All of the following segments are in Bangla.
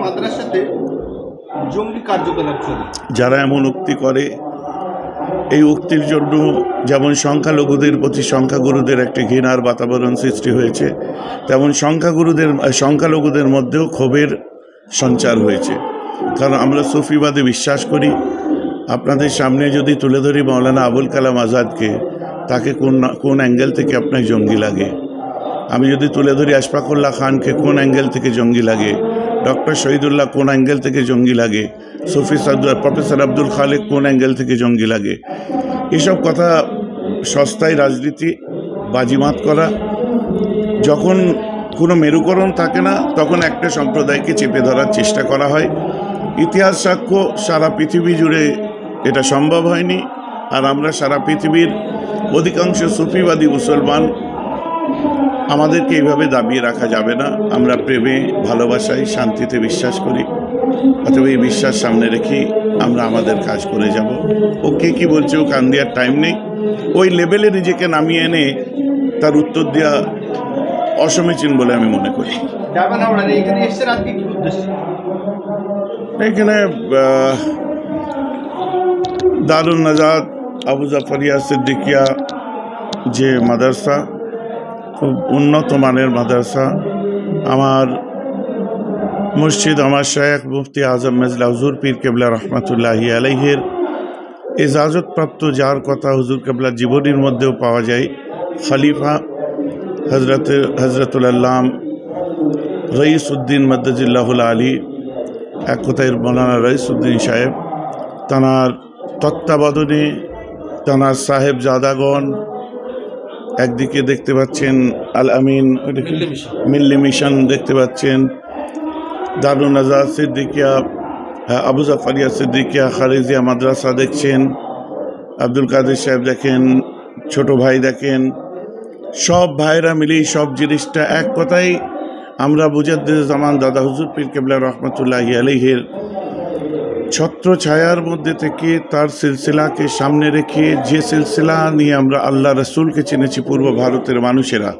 মাদ্রাসাতে জঙ্গি কার্যকলাপ চলে। যারা এমন উক্তি করে, এই উক্তির জন্য যেমন সংখ্যালঘুদের প্রতি সংখ্যাগুরুদের একটি ঘৃণার বাতাবরণ সৃষ্টি হয়েছে, তেমন সংখ্যালঘুদের মধ্যেও ক্ষোভের সঞ্চার হয়েছে। কারণ আমরা সুফিবাদে বিশ্বাস করি। আপনাদের সামনে যদি তুলে ধরি মৌলানা আবুল কালাম আজাদকে, তাকে কোন অ্যাঙ্গেল থেকে আপনার জঙ্গি লাগে? আমি যদি তুলে ধরি আশফাকুল্লাহ খানকে, কোন অ্যাঙ্গেল থেকে জঙ্গি লাগে? ডক্টর শহীদুল্লাহ কোন অ্যাঙ্গেল থেকে জঙ্গি লাগে? প্রফেসর আব্দুল খালেক কোন অ্যাঙ্গেল থেকে জঙ্গি লাগে? এসব কথা সস্তায় রাজনীতি, বাজিমাত করা। যখন কোনো মেরুকরণ থাকে না, তখন একটা সম্প্রদায়কে চেপে ধরার চেষ্টা করা হয়। ইতিহাস সাক্ষ্য, সারা পৃথিবী জুড়ে এটা সম্ভব হয়নি। আর আমরা সারা পৃথিবীর অধিকাংশ সুফিবাদী মুসলমান, আমাদেরকে এইভাবে দাবিয়ে রাখা যাবে না। আমরা প্রেমে, ভালোবাসায়, শান্তিতে বিশ্বাস করি। অথবা এই বিশ্বাস সামনে রেখেই আমরা আমাদের কাজ করে যাব। ও কে কী বলছে, ও কান দেওয়ার টাইম নেই। ওই লেভেলে নিজেকে নামিয়ে এনে তার উত্তর দেওয়া অসমীচীন বলে আমি মনে করি। এখানে দারুন নাজাত আবু জাফরিয়া সিদ্দিকিয়া যে মাদ্রাসা, খুব উন্নত মানের মাদ্রাসা। আমার মুর্শিদ, আমার শায়েখ মুফতি আজম মেজলা হুজুর পীর কেবলা রহমাতুল্লাহি আলাইহির এজাজতপ্রাপ্ত, যার কথা হুজুর কেবলার জীবনীর মধ্যেও পাওয়া যায়, খলিফা হজরতুল আল্লাম রঈসউদ্দিন মদ্দাজিল্লাহুল আলী, এক কথায় মৌলানা রঈসউদ্দিন সাহেব, তাঁর তত্ত্বাবধানে তাঁর সাহেবজাদাগণ, একদিকে দেখতে পাচ্ছেন আল আমিন মিল্লি মিশন, দেখতে পাচ্ছেন দারুন নাজাত সিদ্দিকিয়া, আবু জাফরিয়া সিদ্দিকিয়া খারিজিয়া মাদ্রাসা দেখছেন, আব্দুল কাদের সাহেব দেখেন, ছোট ভাই দেখেন, সব ভাইরা মিলেই সব জিনিসটা এক কথাই আমরা মুজাদ্দিদ জামান দাদা হুজুর পীর কেবলা রহমতুল্লাহি আলাইহির ছত্র ছায়ার মধ্যে থেকে তার সিলসিলাকে সামনে রেখে, যে সিলসিলা নিয়ে আমরা আল্লাহ রসুলকে চিনেছি পূর্ব ভারতের মানুষেরা,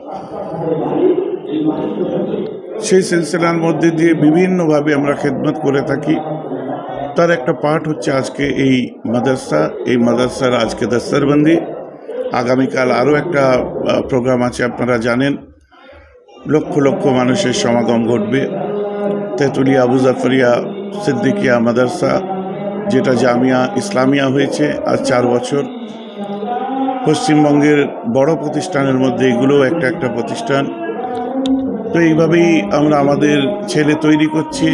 সেই সিলসিলার মধ্যে দিয়ে বিভিন্নভাবে আমরা খেদমত করে থাকি। তার একটা পার্ট হচ্ছে আজকে এই মাদ্রাসা। এই মাদ্রাসার আজকে দস্তরবন্দি, আগামীকাল আরও একটা প্রোগ্রাম আছে, আপনারা জানেন। লক্ষ লক্ষ মানুষের সমাগম ঘটবে। তেঁতুলিয়া আবু জাফরিয়া সিদ্দিকিয়া মাদ্রাসা, যেটা জামিয়া ইসলামিয়া হয়েছে আজ 4 বছর। পশ্চিমবঙ্গের বড় প্রতিষ্ঠানের মধ্যে এগুলোও একটা প্রতিষ্ঠান। তো এইভাবেই আমরা আমাদের ছেলে তৈরি করছি।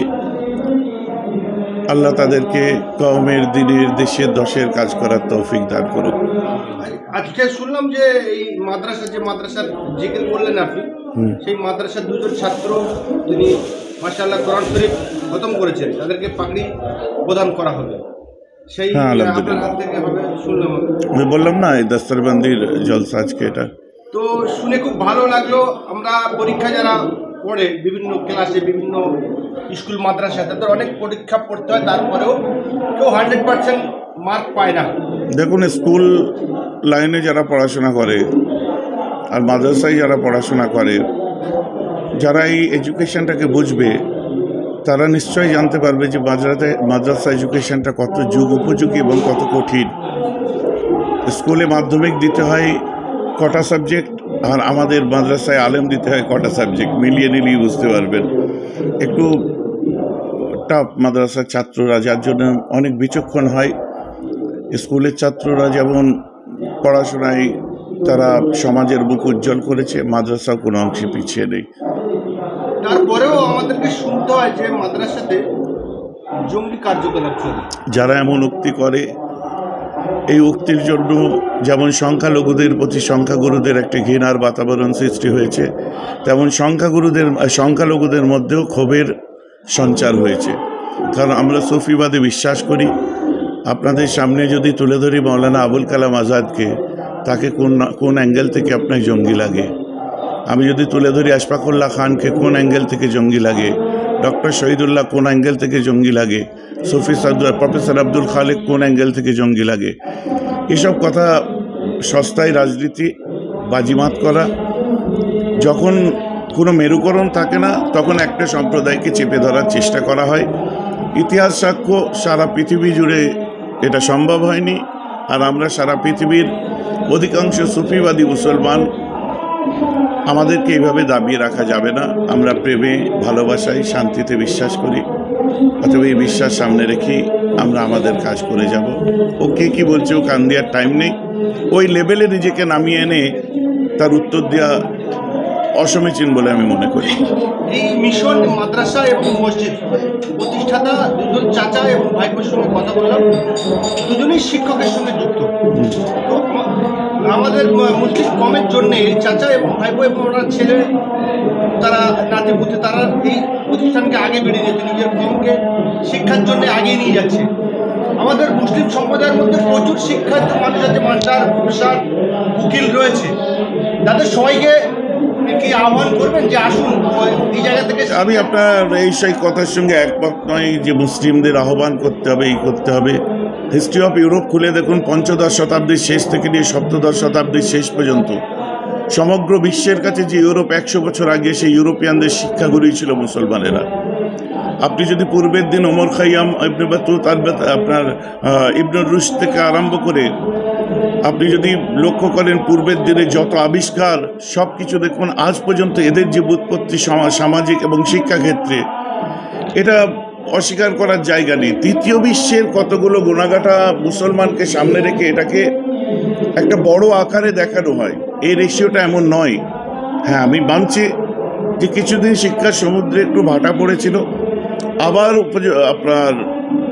আল্লাহ তাদেরকে কওমের, দিনের, দেশের, দশের কাজ করার তৌফিক দান করুক। আজকে শুনলাম যে এই মাদ্রাসার জিকির করলেন আপনি, সেই মাদ্রাসার 2 জন ছাত্র তিনি মাশাআল্লাহ কোরআন শরীফ খতম করেছেন, তাদেরকে পাগড়ি প্রদান করা হবে। সেই আপনার হাত থেকে হবে শুনলাম। আমি বললাম না, এই দস্তরবন্দির জলসা আজকে এটা। তো শুনে খুব ভালো লাগলো। আমরা পরীক্ষা যারা পড়ে বিভিন্ন ক্লাসে, বিভিন্ন স্কুল মাদ্রাসা, তাদের অনেক পরীক্ষা পড়তে হয়, তারপরেও কেউ 100% মার্ক পায় না। দেখুন, স্কুল লাইনে যারা পড়াশোনা করে আর মাদ্রাসায় যারা পড়াশোনা করে, যারা এই এডুকেশনটাকে বুঝবে, তারা নিশ্চয়ই জানতে পারবে যে মাদ্রাসা এডুকেশনটা কত যুগ উপযোগী এবং কত কঠিন। স্কুলে মাধ্যমিক দিতে হয় কটা সাবজেক্ট, আর আমাদের মাদ্রাসায় আলেম দিতে হয় কটা সাবজেক্ট, মিলিয়ে নিলেই বুঝতে পারবেন। একটু টাফ মাদ্রাসার ছাত্ররা, যার জন্য অনেক বিচক্ষণ হয়। স্কুলের ছাত্ররা যেমন পড়াশোনায় তারা সমাজের মুখ উজ্জ্বল করেছে, মাদ্রাসা কোনো অংশে পিছিয়ে নেই। তারপরেও আমাদেরকে শুনতে হয় যে মাদ্রাসাতে জঙ্গি কার্যকলাপ চলে। যারা এমন উক্তি করে, এই উক্তির জন্য যেমন সংখ্যালঘুদের প্রতি সংখ্যাগুরুদের একটি ঘৃণার বাতাবরণ সৃষ্টি হয়েছে, তেমন সংখ্যালঘুদের মধ্যেও ক্ষোভের সঞ্চার হয়েছে। কারণ আমরা সুফিবাদে বিশ্বাস করি। আপনাদের সামনে যদি তুলে ধরি মৌলানা আবুল কালাম আজাদকে, তাকে কোন অ্যাঙ্গেল থেকে আপনার জঙ্গি লাগে? আমি যদি তুলে ধরি আশফাকুল্লাহ খানকে, কোন অ্যাঙ্গেল থেকে জঙ্গি লাগে? ডক্টর শহীদুল্লাহ কোন অ্যাঙ্গেল থেকে জঙ্গি লাগে? প্রফেসর আব্দুল খালেক কোন অ্যাঙ্গেল থেকে জঙ্গি লাগে? এসব কথা সস্তায় রাজনীতি, বাজিমাত করা। যখন কোনো মেরুকরণ থাকে না, তখন একটা সম্প্রদায়কে চেপে ধরার চেষ্টা করা হয়। ইতিহাস সাক্ষ্য সারা পৃথিবী জুড়ে এটা সম্ভব হয়নি। আর আমরা সারা পৃথিবীর অধিকাংশ সুফিবাদী মুসলমান, আমাদেরকে এইভাবে দাবিয়ে রাখা যাবে না। আমরা প্রেমে, ভালোবাসায়, শান্তিতে বিশ্বাস করি। অথবা এই বিশ্বাস সামনে রেখেই আমরা আমাদের কাজ করে যাব। ও কে কী বলছে, ও কান দেওয়ার টাইম নেই। ওই লেভেলে নিজেকে নামিয়ে এনে তার উত্তর দেওয়া অসমীচীন বলে আমি মনে করি। এই মিশন মাদ্রাসা এবং মসজিদ প্রতিষ্ঠাতা দুজন চাচা এবং ভাইপোর সঙ্গে কথা বললাম, দুজনেই শিক্ষকের সঙ্গে যুক্ত। তো আমাদের মুসলিম কমের জন্য চাচা এবং ভাইপো এবং ওনার ছেলে, তারা নাতিপুতি, তারা এই প্রতিষ্ঠানকে আগে বেরিয়ে যেতে, নিজের কমকে শিক্ষার জন্য আগিয়ে নিয়ে যাচ্ছে। আমাদের মুসলিম সম্প্রদায়ের মধ্যে প্রচুর শিক্ষার্থী মানুষ আছে, মাস্টার, প্রফেসর, উকিল রয়েছে। তাদের সবাইকে কি আহ্বান করবেন যে আসুন এই জায়গা থেকে? আমি আপনার এই সেই কথার সঙ্গে একমত নয় যে মুসলিমদের আহ্বান করতে হবে, এই করতে হবে। হিস্ট্রি অফ ইউরোপ খুলে দেখুন, পঞ্চদশ শতাব্দীর শেষ থেকে নিয়ে সপ্তদশ শতাব্দীর শেষ পর্যন্ত সমগ্র বিশ্বের কাছে যে ইউরোপ 100 বছর আগে, সেই ইউরোপিয়ানদের শিক্ষাগুরুই ছিল মুসলমানেরা। আপনি যদি পূর্বের দিন ওমর খাইয়াম, ইবনে বাতুতা, আপনার ইবনে রুশদ থেকে আরম্ভ করে আপনি যদি লক্ষ্য করেন পূর্বের দিনে যত আবিষ্কার সব কিছু দেখুন, আজ পর্যন্ত এদের যে উৎপত্তি সামাজিক এবং শিক্ষাক্ষেত্রে, এটা অস্বীকার করার জায়গা নেই। তৃতীয় বিশ্বের কতগুলো গুণাগাটা মুসলমানকে সামনে রেখে এটাকে একটা বড় আকারে দেখানো হয়। এই রেশিওটা এমন নয়। হ্যাঁ, আমি মানছি যে কিছুদিন শিক্ষার সমুদ্রে একটু ভাটা পড়েছিল, আবার আপনার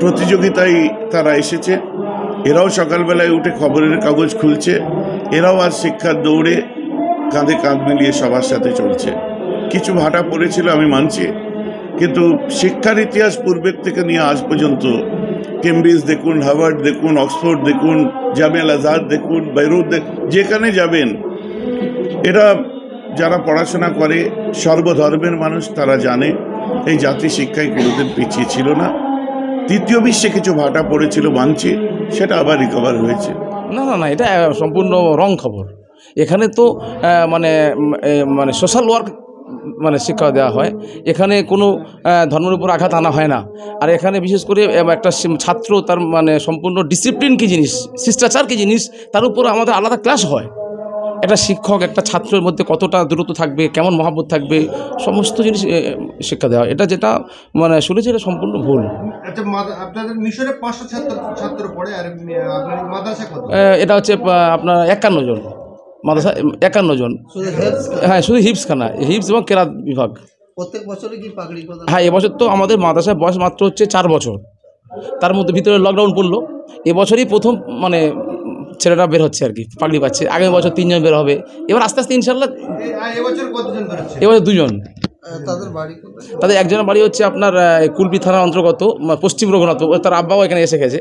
প্রতিযোগিতায় তারা এসেছে। এরাও সকালবেলায় উঠে খবরের কাগজ খুলছে, এরাও আজ শিক্ষার দৌড়ে কাঁধে কাঁধ মিলিয়ে সবার সাথে চলছে। কিছু ভাটা পড়েছিল, আমি মানছি, কিন্তু শিক্ষার ইতিহাস পূর্বের থেকে নিয়ে আজ পর্যন্ত কেমব্রিজ দেখুন, হার্ভার্ড দেখুন, অক্সফোর্ড দেখুন, জামিয়া আল আজহার দেখুন, বেইরুত দেখুন, যেখানে যাবেন এরা যারা পড়াশোনা করে সর্বধর্মের মানুষ, তারা জানে এই জাতি শিক্ষায় কোনোদিন পিছিয়ে ছিল না। তৃতীয় বিশ্বে কিছু ভাটা পড়েছিল মানছি, সেটা আবার রিকভার হয়েছে। না না না, এটা সম্পূর্ণ রং খবর। এখানে তো মানে মানে সোশ্যাল ওয়ার্ক মানে শিক্ষা দেওয়া হয়, এখানে কোনো ধর্মের উপর আঘাত আনা হয় না। আর এখানে বিশেষ করে একটা ছাত্র তার মানে সম্পূর্ণ ডিসিপ্লিন কী জিনিস, শিষ্টাচার কী জিনিস, তার উপর আমাদের আলাদা ক্লাস হয়। একটা শিক্ষক একটা ছাত্রের মধ্যে কতটা দূরত্ব থাকবে, কেমন মহাব্বত থাকবে, সমস্ত জিনিস শিক্ষা দেওয়া হয়। এটা যেটা মানে শুনেছি, এটা সম্পূর্ণ ভুল। আচ্ছা, আপনাদের মিশরে 500 ছাত্র পড়ে, আর আপনার মাদ্রাসা কত? এটা হচ্ছে আপনার 51 জন মাদ্রাসা, 51 জন। হ্যাঁ, শুধু হিফজখানা, হিফজ এবং কেরাত বিভাগ। প্রত্যেক বছরে কি পাগড়ি? হ্যাঁ, এবছর তো আমাদের মাদ্রাসায় বয়স মাত্র হচ্ছে 4 বছর, তার মধ্যে ভিতরে লকডাউন পড়লো। এবছরই প্রথম মানে ছেলেরা বের হচ্ছে আর কি, পাগড়ি পাচ্ছে। আগামী বছর 3 জন বের হবে, এবার আস্তে আস্তে ইনশাল্লাহ। এবছর কতজন বেরোচ্ছে? এবছর 2 জন। তাদের বাড়ি? তাদের একজনের বাড়ি হচ্ছে আপনার কুলপি থানার অন্তর্গত পশ্চিম রঘুনাথপুর, তার আব্বাও এখানে এসে গেছে,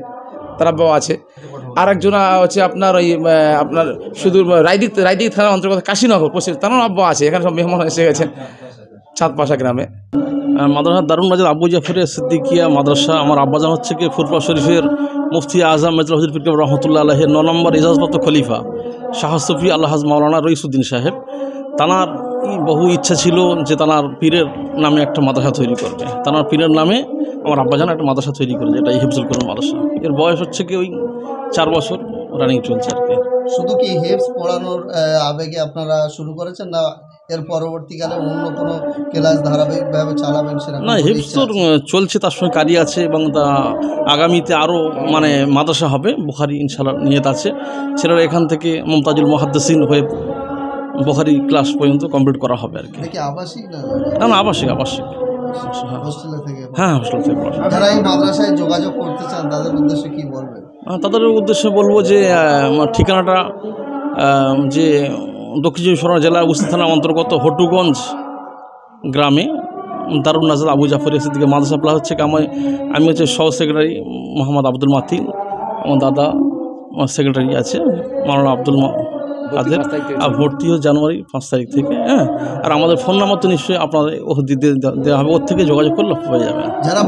তার আব্বাও আছে। আর একজন হচ্ছে আপনার ওই আপনার শুধু রায়দিক থানার অন্তর্গত কাশীনগর পশ্চিম, তার আব্বা আছে। এখানে সব মেহমান এসে গেছেন চাঁদপাশা গ্রামে। মাদ্রাসা দারুন নাজার আবু জাফরের সিদ্দিকিয়া মাদ্রাসা। আমার আব্বাজান হচ্ছে কি ফুরফা শরীফের মুফতি আজম মেজর হজরত ফিরকাব রহমতুল্লাহ আলাইহের 9 নম্বর ইজাজপ্রাপ্ত খলিফা শাহ সুফি আল্লাহাজ মাওলানা রইসুদ্দিন সাহেব। তানার বহু ইচ্ছা ছিল যে তানার পীরের নামে একটা মাদ্রাসা তৈরি করবে। তানার পীরের নামে আমার আব্বাজান একটা মাদ্রাসা তৈরি করেছে, এটা হিফজুল কোরআন মাদ্রাসা। এর বয়স হচ্ছে কি ওই 4 বছর রানিং চলছে আর কি। শুধু কি হিফজ পড়ানোর আবেগে আপনারা শুরু করেছেন, না এর পরবর্তীকালে অন্য কোনো ক্লাস ধারাবাহিকভাবে চালাবেন? সেরকম না, হিফজ তো চলছে, তার সঙ্গে কারি আছে, এবং তা আগামীতে আরও মানে মাদ্রাসা হবে বুখারি ইনশাআল্লাহ নিয়ত আছে। ছেলেরা এখান থেকে মুমতাজুল মুহাদ্দিসিন হয়ে বুখারি ক্লাস পর্যন্ত কমপ্লিট করা হবে আর কি। আবাসিক না? না, আবাসিক। হোস্টেলে থেকে? হ্যাঁ, হোস্টেল থেকে। যারা এই মাদ্রাসায় যোগাযোগ করতে চান তাদের উদ্দেশ্যে কি বলবেন? তাদের উদ্দেশ্যে বলবো যে ঠিকানাটা যে দক্ষিণ চব্বিশ পরগনা জেলার উস্তা থানার অন্তর্গত হটুগঞ্জ গ্রামে দারুন নাজার আবু জাফরের সিদ্দিকিয়া মাদ্রাসা প্লাস হচ্ছে আমি হচ্ছে সহ সেক্রেটারি মোহাম্মদ আব্দুল মাতিন, আমার দাদা সেক্রেটারি আছে মাওলানা আব্দুল কাদের। আর ভর্তি হচ্ছে জানুয়ারি 5 তারিখ থেকে। হ্যাঁ, আর আমাদের ফোন নাম্বার তো নিশ্চয়ই আপনাদের দেওয়া হবে, ওর থেকে যোগাযোগ করলে পেয়ে যাবেন। যারা